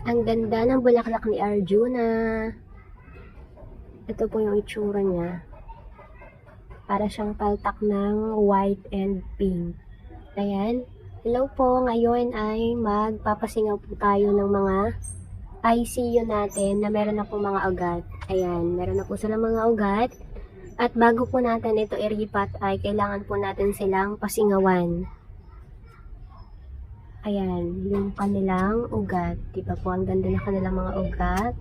Ang ganda ng bulaklak ni Arjuna. Ito po yung itsura niya. Para siyang paltak ng white and pink. Ayan. Hello po. Ngayon ay magpapasingaw po tayo ng mga ICU natin na meron na po mga ugat. Ayan. Meron na po sila mga ugat. At bago po natin ito iripat ay kailangan po natin silang pasingawan. Ayan, yung kanilang ugat. Diba po, ang ganda na kanilang mga ugat.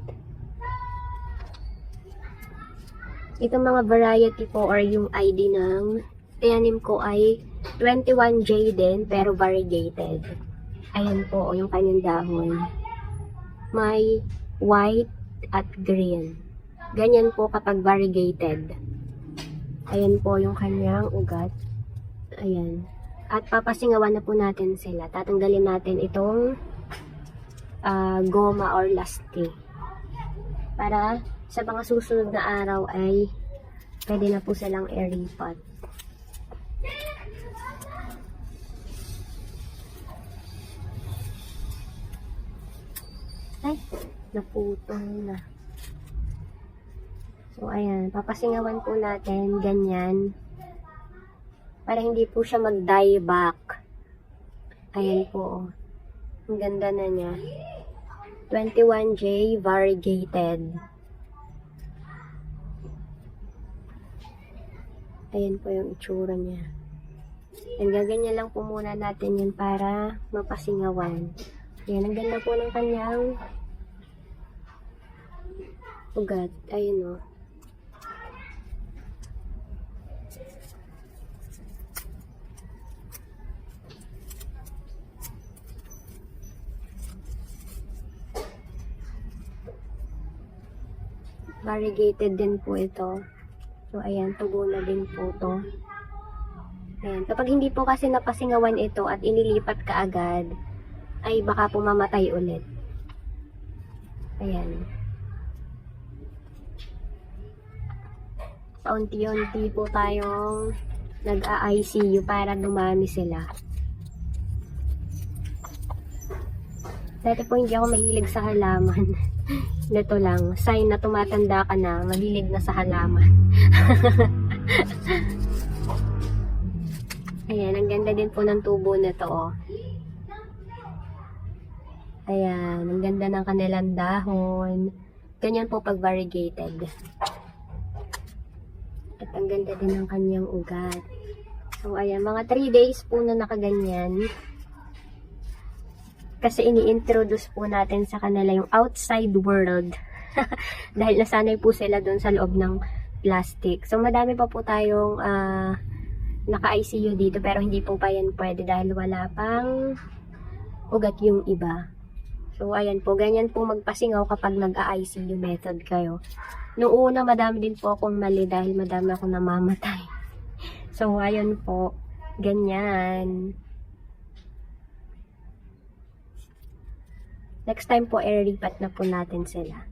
Itong mga variety po or yung ID ng tinanim ko ay 21J din, pero variegated. Ayan po, yung kanyang dahon. May white at green. Ganyan po kapag variegated. Ayan po yung kanyang ugat. Ayan. At papasingawan na po natin sila. Tatanggalin natin itong goma or lastik. Para sa mga susunod na araw ay pwede na po silang i-repot. Ay, naputol na. So, ayan. Papasingawan po natin. Ganyan. Para hindi po siya mag-die back. Ayan po. Ang ganda na niya. 21J variegated. Ayan po yung itsura niya. And gaganyan lang po muna natin yun para mapasingawan. Ayan, ang ganda po ng kanyang ugat. Ayun o. Variegated din po ito. So, ayan, tubo na din po to. Ayan. Kapag hindi po kasi napasingawan ito at inilipat ka agad, ay baka po mamatay ulit. Ayan. Paunti-unti po tayong nag-ICU para dumami sila. Dati po hindi ako mahilig sa halaman. Dito lang, sign na tumatanda ka na, mahilig na sa halaman. Ayan, ang ganda din po ng tubo na to, oh. Ayan, ang ganda ng kanilang dahon. Ganyan po pag variegated. At ang ganda din ng kanyang ugat. So, ayan, mga 3 days po na nakaganyan. Kasi ini-introduce po natin sa kanila yung outside world. Dahil nasanay po sila dun sa loob ng plastic. So, madami pa po tayong naka-ICU dito. Pero hindi po pa yan pwede dahil wala pang ugat yung iba. So, ayan po. Ganyan po magpasingaw kapag nag-ICU method kayo. Noong una, madami din po akong mali dahil madami akong namamatay. So, ayan po. Ganyan. Next time po, i-repat na po natin sila.